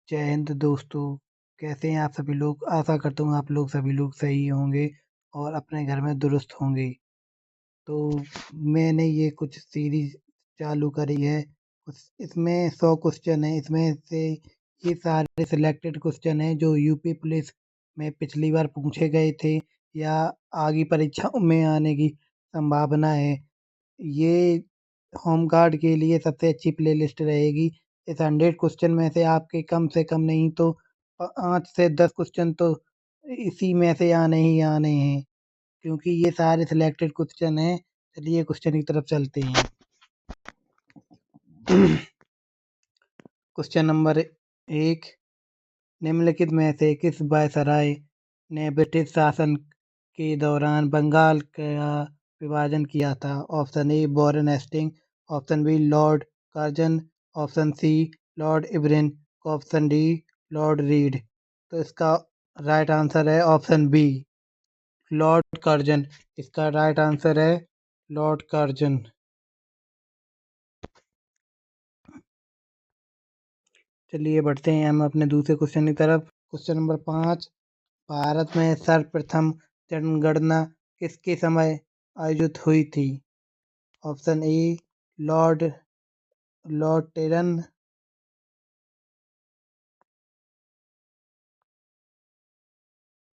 जय हिंद दोस्तों। कैसे हैं आप सभी लोग? आशा करता हूँ आप लोग सभी लोग सही होंगे और अपने घर में दुरुस्त होंगे। तो मैंने ये कुछ सीरीज चालू करी है। इसमें 100 क्वेश्चन है। इसमें से ये सारे सिलेक्टेड क्वेश्चन हैं जो यूपी पुलिस में पिछली बार पूछे गए थे या आगे परीक्षाओं में आने की संभावना है। ये होम गार्ड के लिए सबसे अच्छी प्लेलिस्ट रहेगी। इस 100 क्वेश्चन में से कम नहीं तो 5 से 10 क्वेश्चन तो इसी में से आने ही आने हैं, क्योंकि ये सारे सिलेक्टेड क्वेश्चन हैं। चलिए क्वेश्चन की तरफ चलते हैं। क्वेश्चन नंबर 1, निम्नलिखित में से किस वायसराय ने ब्रिटिश शासन के दौरान बंगाल का विभाजन किया था? Option A Warren Hasting, option B Lord Curzon, option C Lord Irwin, option D Lord Reid. तो इसका राइट आंसर है ऑप्शन बी लॉर्ड कार्जन। इसका राइट आंसर है लॉर्ड कार्जन। चलिए बढ़ते हैं हम अपने दूसरे क्वेश्चन की तरफ। क्वेश्चन नंबर 5, भारत में सर्वप्रथम जनगणना किसके समय आयोजित हुई थी? Option A Lord Lord terrain,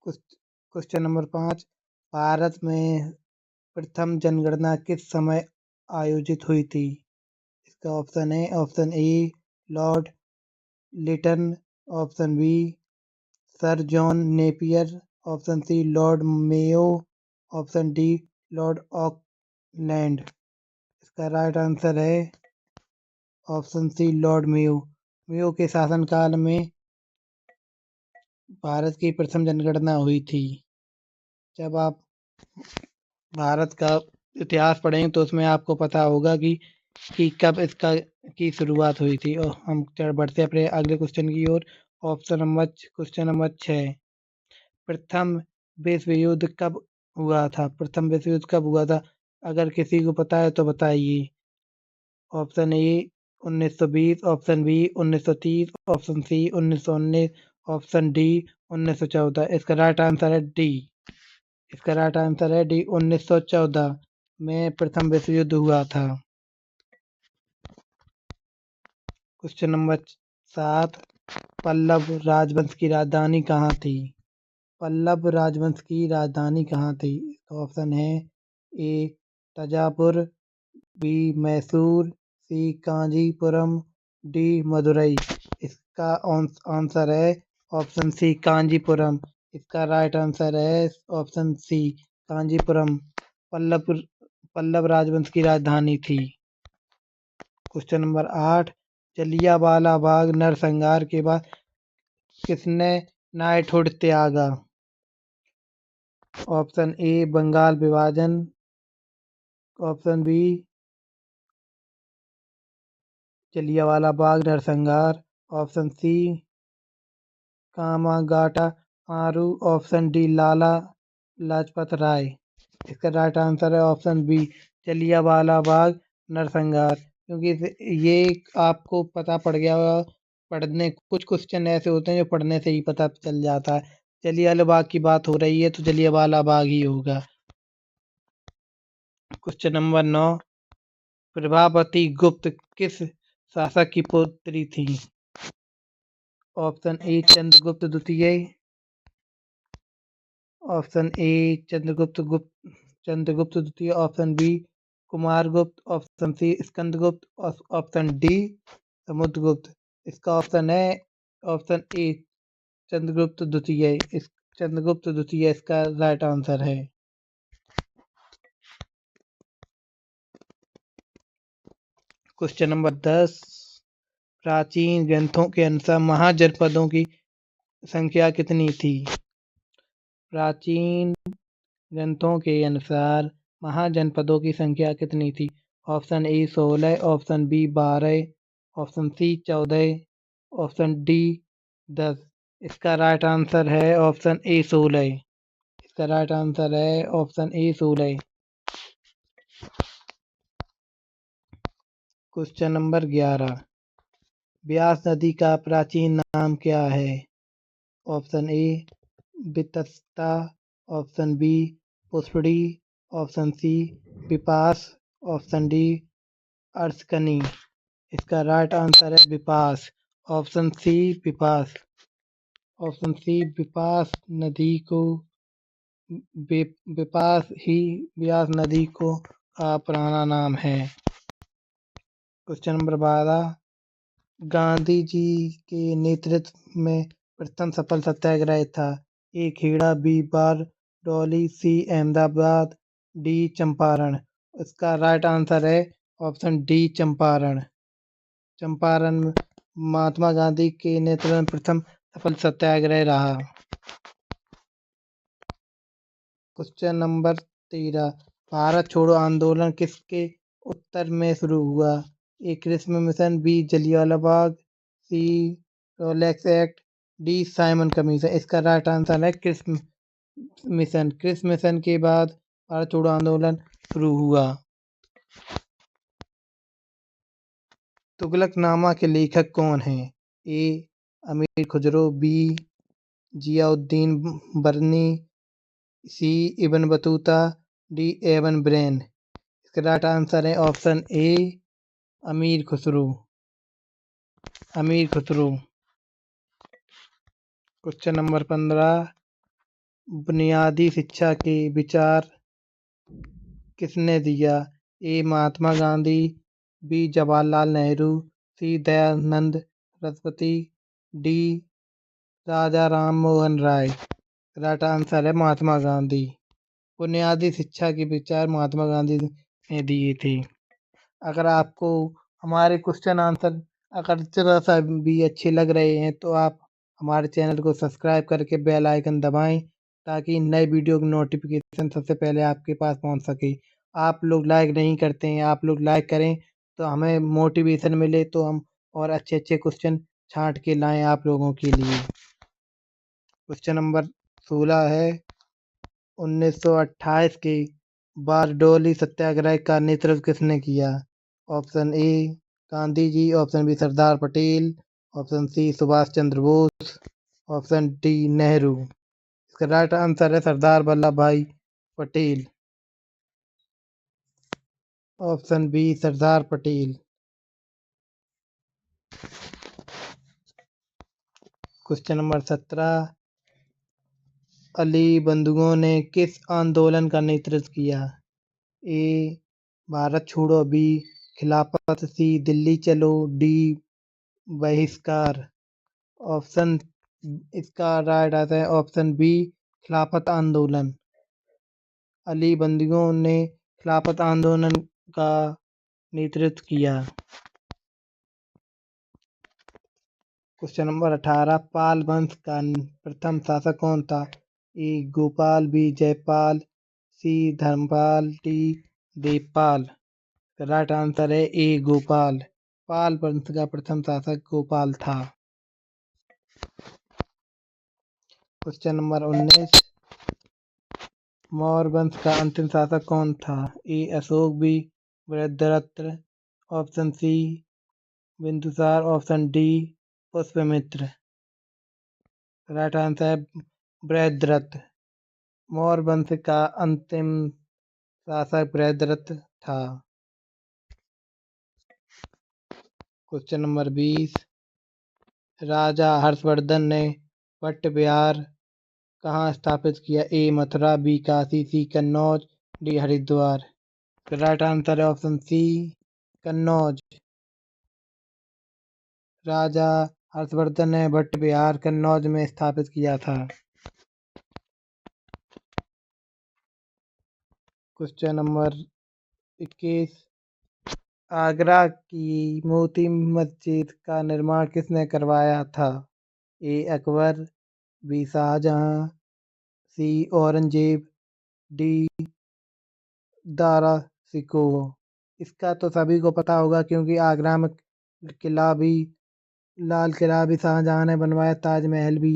question number 5, Bharat में प्रथम जनगणना किस समय आयोजित हुई थी? इसका ऑप्शन है option A Lord Lytton, option B Sir John Napier, option C Lord Mayo, option D Lord Auckland. इसका राइट आंसर है option C Lord Mayo. Mayo के शासनकाल में भारत की प्रथम जनगणना हुई थी। जब आप भारत का इतिहास पढ़ेंगे तो उसमें आपको पता होगा कि कब इसका की शुरुआत हुई थी। और हम बढ़ते अपने अगले क्वेश्चन की ओर। क्वेश्चन नंबर 6, प्रथम विश्व युद्ध कब हुआ था? प्रथम विश्व युद्ध कब हुआ था? अगर किसी को पता है तो बताइए। Option A 1920, option B 1930, option C 1919, option D 1914। इसका राइट आंसर है डी। इसका राइट आंसर है डी 1914 में प्रथम विश्व युद्ध हुआ था। क्वेश्चन नंबर 7, पल्लव राजवंश की राजधानी कहाँ थी? पल्लव राजवंश की राजधानी कहाँ थी? ऑप्शन है ए तंजावुर, बी मैसूर, सी कांजीपुरम, डी मदुरई। इसका आंसर है ऑप्शन सी कांजीपुरम। इसका राइट आंसर है ऑप्शन सी कांजीपुरम पल्लव पल्लव राजवंश की राजधानी थी। क्वेश्चन नंबर 8, जलियांवाला बाग नरसंहार के बाद किसने नाइटहुड त्यागा? ऑप्शन ए बंगाल विभाजन, ऑप्शन बी जलियांवाला बाग नरसंहार, ऑप्शन सी कामागाटा मारू, ऑप्शन डी लाला लाजपत राय। इसका राइट आंसर है ऑप्शन बी जलियांवाला बाग नरसंहार, क्योंकि ये आपको पता पड़ गया होगा। पढ़ने कुछ क्वेश्चन ऐसे होते हैं जो पढ़ने से ही पता चल जाता है। जलियांवाला बाग की बात हो रही है तो जलियांवाला बाग ही होगा। क्वेश्चन नंबर 9, प्रभावती गुप्त किस शासक की पुत्री थी? ऑप्शन ए चंद्रगुप्त द्वितीय, ऑप्शन ए चंद्रगुप्त द्वितीय, option B Kumaragupta, option C Skandagupta, option D Samudragupta. इसका ऑप्शन है ऑप्शन ए चंद्रगुप्त द्वितीय। इस चंद्रगुप्त द्वितीय इसका राइट आंसर है। क्वेश्चन नंबर 10, प्राचीन ग्रंथों के अनुसार महाजनपदों की संख्या कितनी थी? प्राचीन ग्रंथों के अनुसार महाजनपदों की संख्या कितनी थी? Option A 16, option B 12, option C 14, option D 10। इसका राइट आंसर है ऑप्शन ए 16। इसका राइट आंसर है option A 16। Question number 11, Beas नदी का प्राचीन नाम क्या है? Option A Vitasta, option B Pushpadi, option C Vipas, option D Arshkani. इसका राइट आंसर है Vipas. Option C Vipas. Option C Vipas नदी को विपास ही ब्यास नदी को का पुराना नाम है। क्वेश्चन नंबर 12, गांधी जी के नेतृत्व में प्रथम सफल सत्याग्रह था? ए खेड़ा, बी बारडोली, सी अहमदाबाद, डी चंपारण। इसका राइट आंसर है ऑप्शन डी चंपारण। चंपारण में महात्मा गांधी के नेतृत्व में प्रथम सफल सत्याग्रह रहा। क्वेश्चन नंबर 13, भारत छोड़ो आंदोलन किसके उत्तर में शुरू हुआ? A Cripps Mission, B Jallianwala Bagh, C रोलेक्स एक्ट, डी साइमन कमीशन। इसका राइट आंसर है क्रिस्म मिशन। क्रिस्म मिशन के बाद भारत छोड़ो आंदोलन शुरू हुआ। तुगलकनामा के लेखक कौन हैं? ए Amir Khusro, B Ziauddin Barani, C Ibn Battuta, D एवन ब्रेन। इसका राइट आंसर है ऑप्शन ए अमीर खुसरो। अमीर खुसरो। क्वेश्चन नंबर 15, बुनियादी शिक्षा के विचार किसने दिया? ए महात्मा गांधी, बी जवाहरलाल नेहरू, सी दयानंद सरस्वती, डी राजा राम मोहन राय। राइट आंसर है महात्मा गांधी। बुनियादी शिक्षा के विचार महात्मा गांधी ने दिए थे। अगर आपको हमारे क्वेश्चन आंसर अगर जरा सा भी अच्छे लग रहे हैं तो आप हमारे चैनल को सब्सक्राइब करके बेल आइकन दबाएं ताकि नए वीडियो की नोटिफिकेशन सबसे पहले आपके पास पहुंच सके। आप लोग लाइक नहीं करते हैं, आप लोग लाइक करें तो हमें मोटिवेशन मिले तो हम और अच्छे अच्छे क्वेश्चन छांट के लाएं आप लोगों के लिए। क्वेश्चन नंबर 16 है, 1928 के बारडोली सत्याग्रह का नेतृत्व किसने किया? Option A Gandhi ji, option B Sardar Patel, option C Subhash Chandra Bose, option D Nehru. इसका राइट आंसर है Sardar Vallabhbhai Patel. Option B Sardar Patel. Question number 17, Ali बंधुओं ने किस आंदोलन का नेतृत्व किया? ए भारत छोड़ो, बी खिलाफत, सी दिल्ली चलो, डी बहिष्कार। ऑप्शन इसका राइट आंसर है ऑप्शन बी खिलाफत आंदोलन। अली बंधुओं ने खिलाफत आंदोलन का नेतृत्व किया। क्वेश्चन नंबर 18, पाल वंश का प्रथम शासक कौन था? A Gopal, B Jaipal, C Dharmapal, D Devpal. Right answer है ए गोपाल। पाल वंश का प्रथम शासक गोपाल था। क्वेश्चन नंबर 19, मौर्य वंश का अंतिम शासक कौन था? A Ashoka, B Brihadratha, option C Bindusara, option D Pushyamitra. Right answer है बृहद्रथ। मौर्य वंश का अंतिम शासक बृहद्रथ था। क्वेश्चन नंबर 20, राजा हर्षवर्धन ने पट्ट बिहार कहाँ स्थापित किया? A Mathura, B Kashi, C Kannauj, D Haridwar. Right answer है ऑप्शन सी कन्नौज। राजा हर्षवर्धन ने भट्ट बिहार कन्नौज में स्थापित किया था। क्वेश्चन नंबर 21, आगरा की मोती मस्जिद का निर्माण किसने करवाया था? ए अकबर, बी शाहजहां, सी औरंगजेब, डी दारा सिकोह। इसका तो सभी को पता होगा क्योंकि आगरा में किला भी लाल किला भी शाहजहां ने बनवाया, ताजमहल भी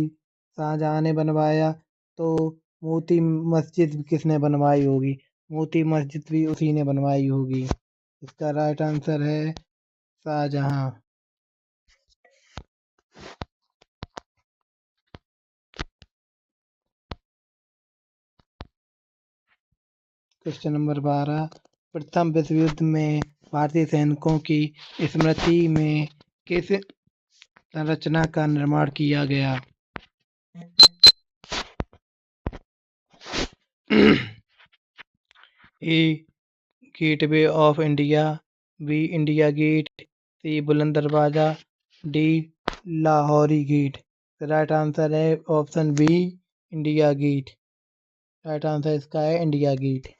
शाहजहां ने बनवाया, तो मोती मस्जिद किसने बनवाई होगी? मोती मस्जिद भी उसी ने बनवाई होगी। इसका राइट आंसर है शाहजहां। क्वेश्चन नंबर 12, प्रथम विश्व युद्ध में भारतीय सैनिकों की स्मृति में किस संरचना का निर्माण किया गया? A Gateway of India, B India Gate, C Buland Darwaza, D Lahori Gate. Right answer है option B India Gate. Right answer इसका है इंडिया गेट।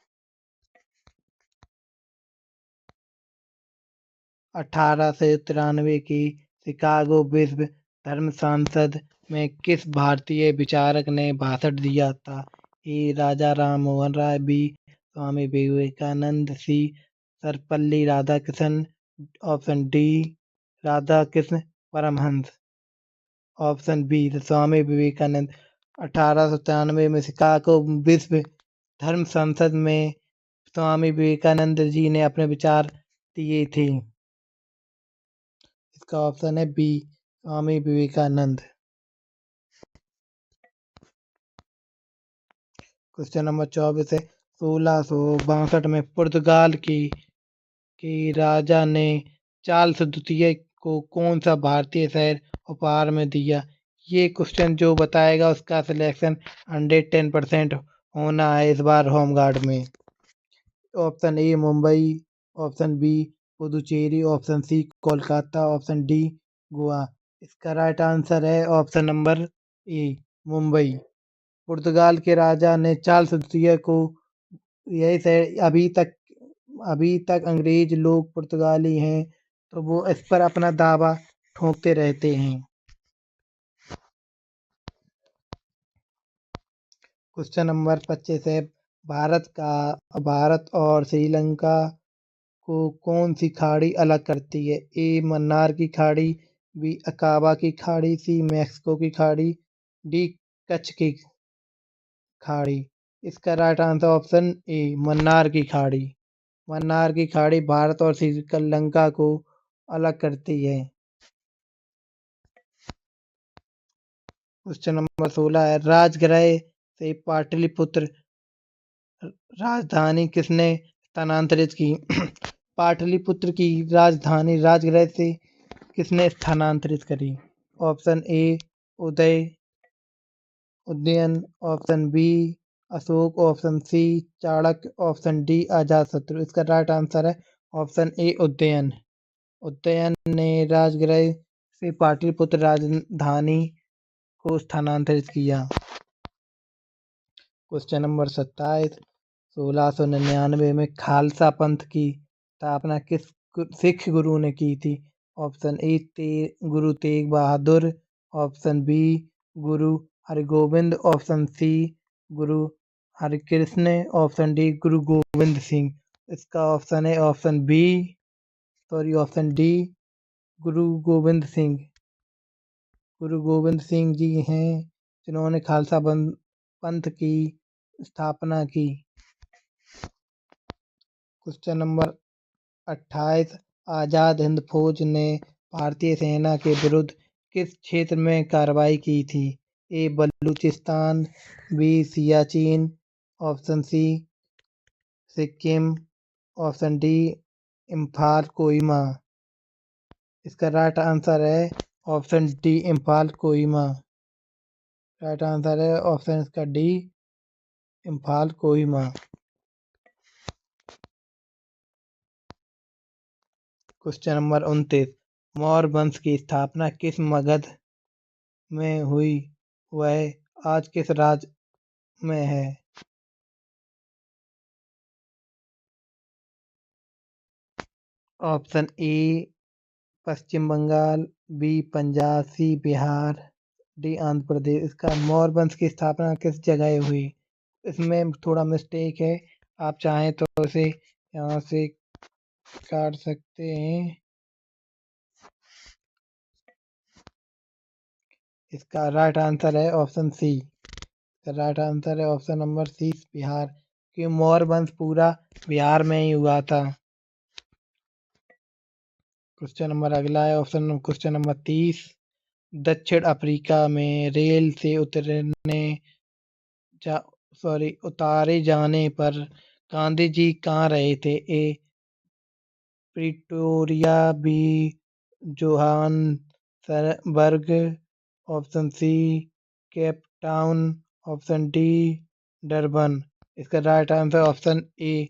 1893 की शिकागो विश्व धर्म संसद में किस भारतीय विचारक ने भाषण दिया था? A Raja Ram Mohan Roy, B Swami Vivekananda, C Sarvepalli Radhakrishnan, option D Radhakrishna Paramahamsa. Option B Swami Vivekananda. 1893 में शिकागो विश्व धर्म संसद में स्वामी विवेकानंद जी ने अपने विचार दिए थे। इसका ऑप्शन है B Swami Vivekananda. Question number 24 है 1662 में पुर्तगाल की राजा ने चार्ल्स द्वितीय को कौन सा भारतीय शहर उपहार में दिया? ये क्वेश्चन जो बताएगा उसका सिलेक्शन 110% होना है इस बार होमगार्ड में। Option A Mumbai, option B Puducherry, option C Kolkata, option D Goa. इसका राइट आंसर है ऑप्शन नंबर ए मुंबई। पुर्तगाल के राजा ने चार्ल्स द्वितीय को यही से अभी तक अंग्रेज लोग पुर्तगाली हैं तो वो इस पर अपना दावा ठोकते रहते हैं। क्वेश्चन नंबर 25 है भारत और श्रीलंका को कौन सी खाड़ी अलग करती है? ए मन्नार की खाड़ी, बी अकाबा की खाड़ी, सी मैक्सिको की खाड़ी, डी कच्छ की खाड़ी। इसका राइट आंसर ऑप्शन ए मन्नार की खाड़ी। मन्नार की खाड़ी भारत और श्रीलंका को अलग करती है। क्वेश्चन नंबर 16 है राजगृह से पाटलिपुत्र राजधानी किसने स्थानांतरित की? पाटलिपुत्र की राजधानी राजगृह से किसने स्थानांतरित करी? Option A Udayan, option B Ashok, option C Chanakya, option D Ajatashatru. इसका राइट आंसर है ऑप्शन ए उदयन। उदयन ने राजगृह से पाटलिपुत्र राजधानी को स्थानांतरित किया। क्वेश्चन नंबर 27 1699 में खालसा पंथ की स्थापना किस सिख गुरु ने की थी? ऑप्शन ए गुरु तेग बहादुर, ऑप्शन बी गुरु हरगोविंद, ऑप्शन सी गुरु हरकृष्ण, ऑप्शन डी गुरु गोविंद सिंह। इसका ऑप्शन है ऑप्शन डी गुरु गोविंद सिंह। गुरु गोविंद सिंह जी हैं जिन्होंने खालसा पंथ की स्थापना की। क्वेश्चन नंबर 28 आजाद हिंद फौज ने भारतीय सेना के विरुद्ध किस क्षेत्र में कार्रवाई की थी? A Balochistan, B Siachen, option C Sikkim, option D Imphal Kohima. इसका राइट आंसर है option D Imphal Kohima. Right answer है ऑप्शन इसका D Imphal Kohima. Question number 29 Maurya वंश की स्थापना किस मगध में हुई? वह आज किस राज्य में है? Option A Paschim Bangal, B Punjab, C Bihar, D Andhra Pradesh. इसका मौर्य वंश की स्थापना किस जगह हुई? इसमें थोड़ा मिस्टेक है, आप चाहें तो इसे यहाँ से काट सकते हैं। इसका राइट आंसर है ऑप्शन सी। राइट आंसर है ऑप्शन नंबर सी बिहार, कि मौर्य वंश पूरा बिहार में ही हुआ था। क्वेश्चन नंबर अगला है क्वेश्चन नंबर 30 दक्षिण अफ्रीका में रेल से उतारे जाने पर गांधी जी कहाँ रहे थे? A Pretoria, B Johannesburg, option C Cape Town, option D Durban. इसका right answer option A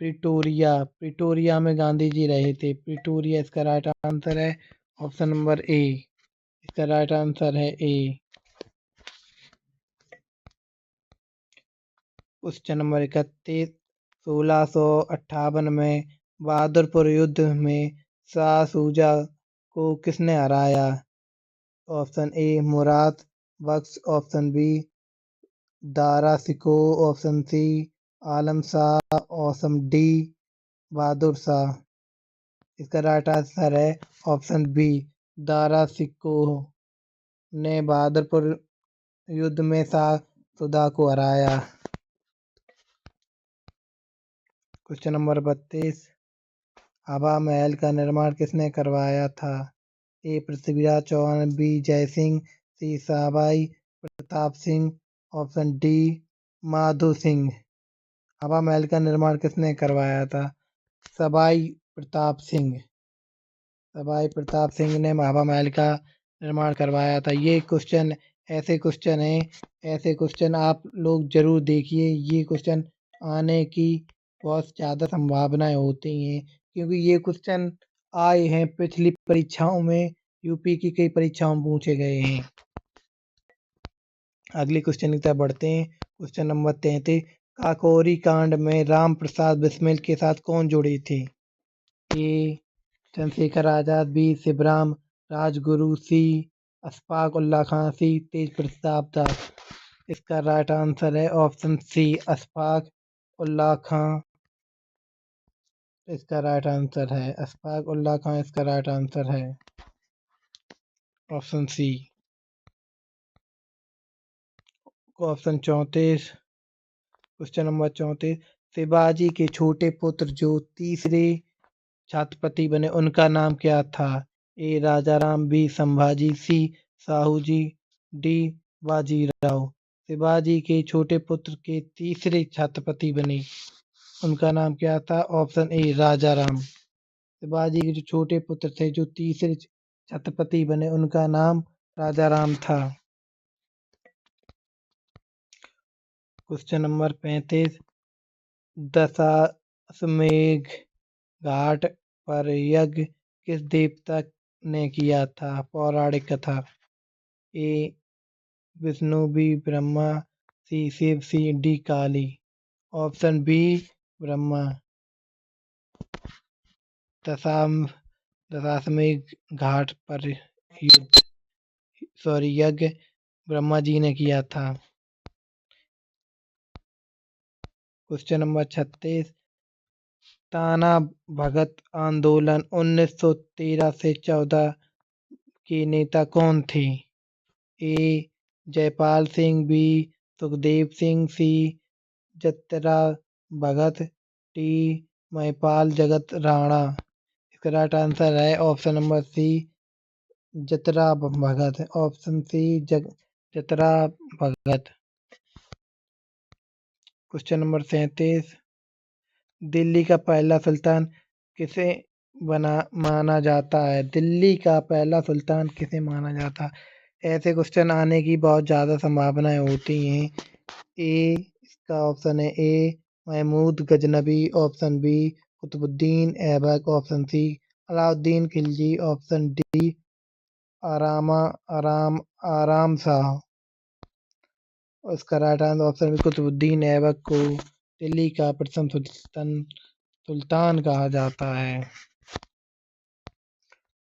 Pretoria. Pretoria में गांधी जी रहे थे। प्रिटोरिया इसका राइट आंसर है। ऑप्शन नंबर ए इसका राइट आंसर है ए। Question number 31। 1658 में बहादुरपुर युद्ध में शाह सूजा को किसने हराया? Option A Murad Bakhsh, option B Dara Shikoh, option C Alam Shah, option D Bahadur Shah. इसका राइट आंसर है ऑप्शन बी दारा सिको ने बहादुरपुर युद्ध में शाह सुजा को हराया। Question number 32। हवा महल का निर्माण किसने करवाया था? A Prithviraj Chauhan, B Jaisingh, C Sawai Pratap Singh, option D Madho Singh. Hawa Mahal का निर्माण किसने करवाया था? सवाई प्रताप सिंह। सवाई प्रताप सिंह ने हवा महल का निर्माण करवाया था। ये क्वेश्चन ऐसे क्वेश्चन आप लोग जरूर देखिए। ये क्वेश्चन आने की बहुत ज़्यादा संभावनाएं होती हैं, क्योंकि ये क्वेश्चन आए हैं पिछली परीक्षाओं में। यूपी की कई परीक्षाओं में पूछे गए हैं। अगले क्वेश्चन की तरफ बढ़ते हैं। Question number 33। काकोरी कांड में राम प्रसाद बिस्मिल के साथ कौन जुड़े थे? A Chandrashekhar Azad, B Shivram Rajguru, C Ashfaq Ullah Khan, C Tej Pratap Das. इसका राइट आंसर है ऑप्शन सी अशफाक उल्ला खां। इसका राइट आंसर है अशफाक उल्ला खां। इसका राइट आंसर है option C. Option 34। Question number 34। Shivaji के छोटे पुत्र जो तीसरे छत्रपति बने उनका नाम क्या था? ए राजाराम, बी संभाजी, सी साहूजी, डी बाजीराव। शिवाजी के छोटे पुत्र के तीसरे छत्रपति बने उनका नाम क्या था? ऑप्शन ए राजाराम। शिवाजी के जो छोटे पुत्र थे जो तीसरे छत्रपति बने उनका नाम राजाराम था। Question number 35। दशाश्वमेध घाट पर यज्ञ किस देवता ने किया था? पौराणिक कथा। A Vishnu, B Brahma, C Shiva, C D Kali. Option B Brahma. Dashashwamedh Ghat पर यज्ञ ब्रह्मा जी ने किया था। Question number 36। ताना भगत आंदोलन 1913 से 14 के नेता कौन थे? A Jaipal Singh, B Sukhdev Singh, C Jatra Bhagat, D Mahipal Jagat Rana. इसका राइट आंसर है option number C Jatra Bhagat. Option C Jatra Bhagat. Question number 37। Delhi का पहला सुल्तान किसे माना जाता है? दिल्ली का पहला सुल्तान किसे माना जाता है? ऐसे क्वेश्चन आने की बहुत ज़्यादा संभावनाएं होती हैं। इसका ऑप्शन है A Mahmud Ghaznavi, option B Qutbuddin Aibak, option C Alauddin Khilji, option D Aram Shah. उसका right answer option B Qutbuddin Aibak को दिल्ली का प्रथम सुल्तान कहा जाता है।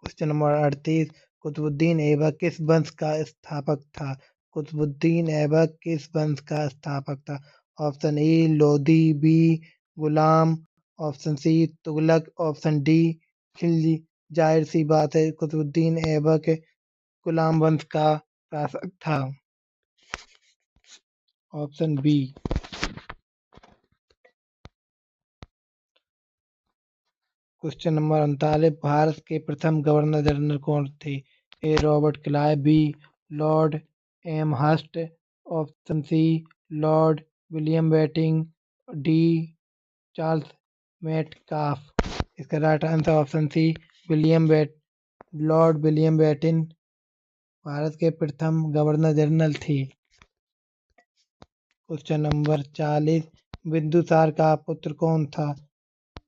Question number 38। कुतुबुद्दीन ऐबक किस वंश का स्थापक था? कुतुबुद्दीन ऐबक किस वंश का स्थापक था? Option A Lodi, B Ghulam, option C Tughlaq, option D Khilji. जाहिर सी बात है कुतुबुद्दीन ऐबक गुलाम वंश का शासक था। Option B. Question number 39। Bharat के प्रथम गवर्नर जनरल कौन थे? A Robert Clive, B Lord Amherst, option C Lord William Bentinck, D Charles Metcalfe. इसका right answer option C Lord William Bentinck Bharat के प्रथम गवर्नर जनरल थे। क्वेश्चन नंबर 40, बिंदुसार का पुत्र कौन था?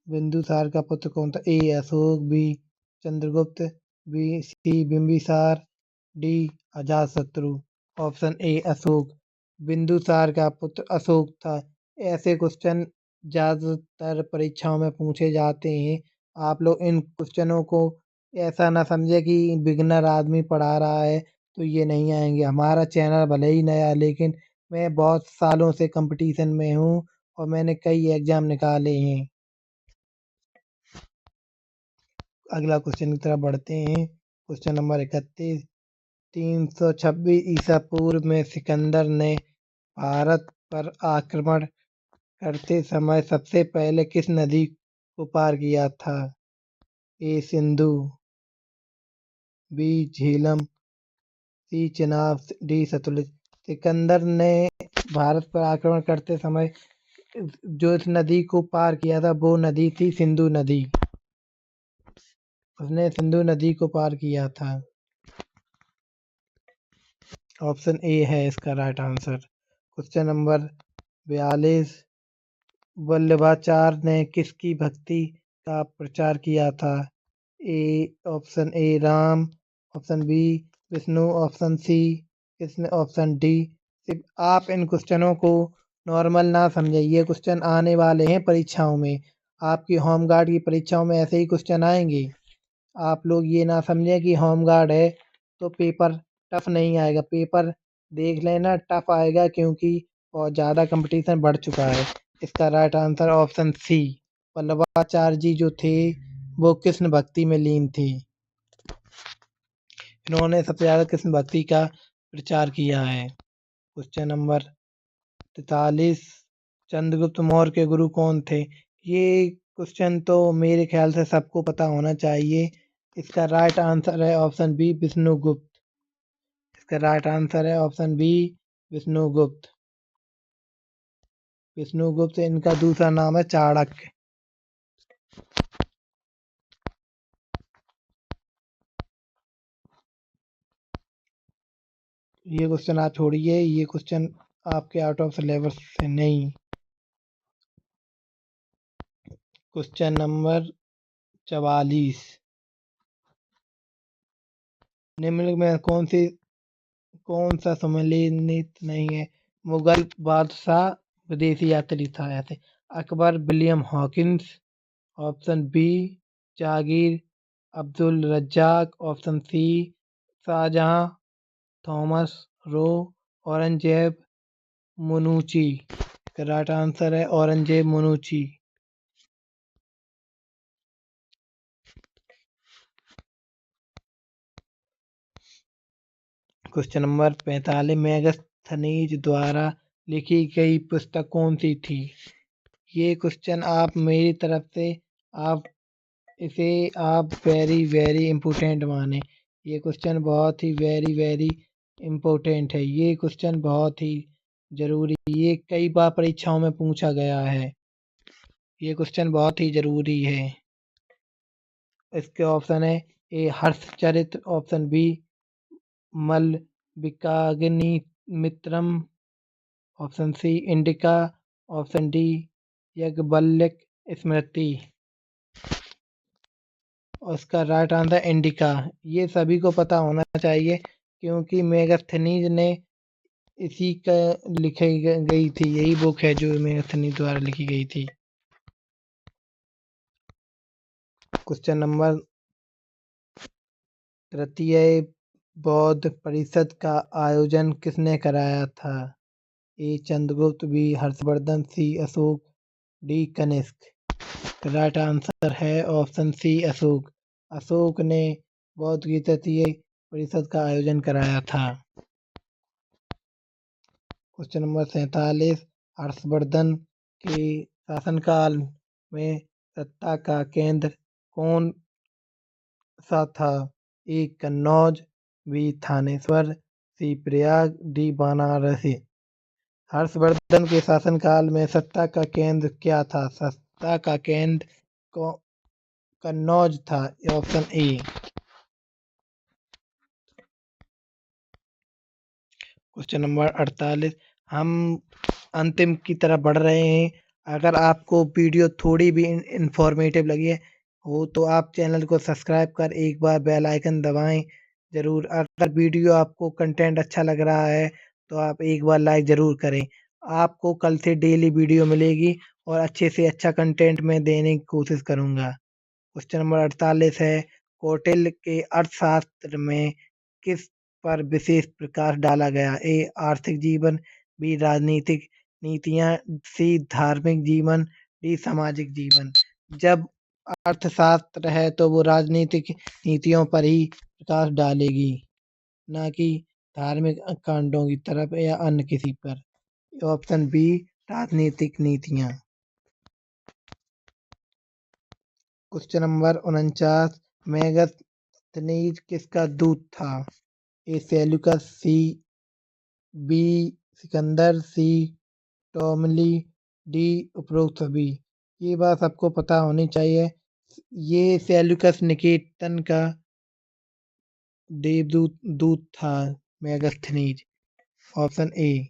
बिंदुसार का पुत्र कौन था? A Ashoka, B Chandragupta, B C Bimbisara, D Ajatashatru. Option A Ashoka. Bindusara का पुत्र अशोक था। ऐसे क्वेश्चन ज्यादातर परीक्षाओं में पूछे जाते हैं। आप लोग इन क्वेश्चनों को ऐसा ना समझे कि बिगनर आदमी पढ़ा रहा है तो ये नहीं आएंगे। हमारा चैनल भले ही नया है, लेकिन मैं बहुत सालों से कंपटीशन में हूँ और मैंने कई एग्जाम निकाले हैं। अगला क्वेश्चन की तरफ बढ़ते हैं। क्वेश्चन नंबर 31, 326 ईसा पूर्व में सिकंदर ने भारत पर आक्रमण करते समय सबसे पहले किस नदी को पार किया था? ए सिंधु, बी झेलम, सी चिनाब, डी सतलुज। सिकंदर ने भारत पर आक्रमण करते समय जो इस नदी को पार किया था वो नदी थी सिंधु नदी। उसने सिंधु नदी को पार किया था। ऑप्शन ए है इसका right answer. Question number 42, Vallabhacharya ने किसकी भक्ति का प्रचार किया था? Option A Ram, option B Vishnu, option C Krishna, option D Shiv. आप इन क्वेश्चनों को नॉर्मल ना समझे, ये क्वेश्चन आने वाले हैं परीक्षाओं में। आपकी होमगार्ड की परीक्षाओं में ऐसे ही क्वेश्चन आएंगे। आप लोग ये ना समझे कि होमगार्ड है तो पेपर टफ नहीं आएगा। पेपर देख लेना टफ आएगा, क्योंकि बहुत ज़्यादा कंपटीशन बढ़ चुका है। इसका right answer option C. Vallabhacharya ji जो थे वो कृष्ण भक्ति में लीन थे। इन्होंने सबसे ज़्यादा कृष्ण भक्ति का प्रचार किया है। क्वेश्चन नंबर 43, चंद्रगुप्त मौर्य के गुरु कौन थे? ये क्वेश्चन तो मेरे ख्याल से सबको पता होना चाहिए। इसका राइट आंसर है ऑप्शन बी विष्णुगुप्त। इसका राइट आंसर है ऑप्शन बी विष्णुगुप्त। विष्णुगुप्त इनका दूसरा नाम है चाणक्य। ये क्वेश्चन आप छोड़िए, ये क्वेश्चन आपके आउट ऑफ सिलेबस से नहीं। क्वेश्चन नंबर 44, निम्नलिखित में कौन सा सम्मिलित नहीं है? मुगल बादशाह विदेशी यात्री था ऐसे? Akbar, William Hawkins, option B जागीर, Abdul Razzaq, option C Shah Jahan, Thomas Roe, Aurangzeb Manucci. Right answer है Aurangzeb Manucci. Question number 45, Megasthenes द्वारा लिखी गई पुस्तक कौन सी थी? ये क्वेश्चन आप मेरी तरफ से आप इसे आप वेरी वेरी इम्पोर्टेंट माने। ये क्वेश्चन बहुत ही वेरी वेरी इम्पोर्टेंट है। ये क्वेश्चन बहुत ही जरूरी, ये कई बार परीक्षाओं में पूछा गया है। ये क्वेश्चन बहुत ही जरूरी है। इसके ऑप्शन है A Harshacharita, option B Malavikagnimitram, option C Indica, option D Yajnavalkya Smriti. और इसका राइट आंसर इंडिका। ये सभी को पता होना चाहिए, क्योंकि मेगास्थनीज ने इसी का लिखी गई थी। यही बुक है जो मेगास्थनीज द्वारा लिखी गई थी। क्वेश्चन नंबर 33, बौद्ध परिषद का आयोजन किसने कराया था? A Chandragupta, B Harshavardhana, C Ashoka, D Kanishka. Right answer है ऑप्शन सी अशोक। अशोक ने बौद्ध की तृतीय परिषद का आयोजन कराया था। क्वेश्चन नंबर 47, हर्षवर्धन के शासनकाल में सत्ता का केंद्र कौन सा था? ए कन्नौज, बी थानेश्वर, सी प्रयाग, डी वाराणसी। हर्षवर्धन के शासनकाल में सत्ता का केंद्र क्या था? सत्ता का केंद्र कन्नौज था। ऑप्शन ए। Question number 48। हम अंतिम की तरफ बढ़ रहे हैं। अगर आपको वीडियो थोड़ी भी इंफॉर्मेटिव लगी है हो तो आप चैनल को सब्सक्राइब कर एक बार बेल आइकन दबाएं ज़रूर। अगर वीडियो आपको कंटेंट अच्छा लग रहा है तो आप एक बार लाइक ज़रूर करें। आपको कल से डेली वीडियो मिलेगी और अच्छे से अच्छा कंटेंट मैं देने की कोशिश करूँगा। क्वेश्चन नंबर 48 है, कौटिल्य के अर्थशास्त्र में किस पर विशेष प्रकाश डाला गया? ए. आर्थिक जीवन, बी. राजनीतिक नीतियां, सी. धार्मिक जीवन, डी. सामाजिक जीवन। जब अर्थशास्त्र है तो वो राजनीतिक नीतियों पर ही प्रकाश डालेगी, ना कि धार्मिक कांडों की तरफ या अन्य किसी पर। ऑप्शन बी, राजनीतिक नीतियां। Question number 49। मेगास्थनीज किसका दूत था? A. Seleucus, B. Sikandar, C. टॉमली, डी. उपरोक्त सभी। ये बात सबको पता होनी चाहिए। ये सेल्यूकस निकेतन का देवदूत दूत था मेगास्थनीज। Option A.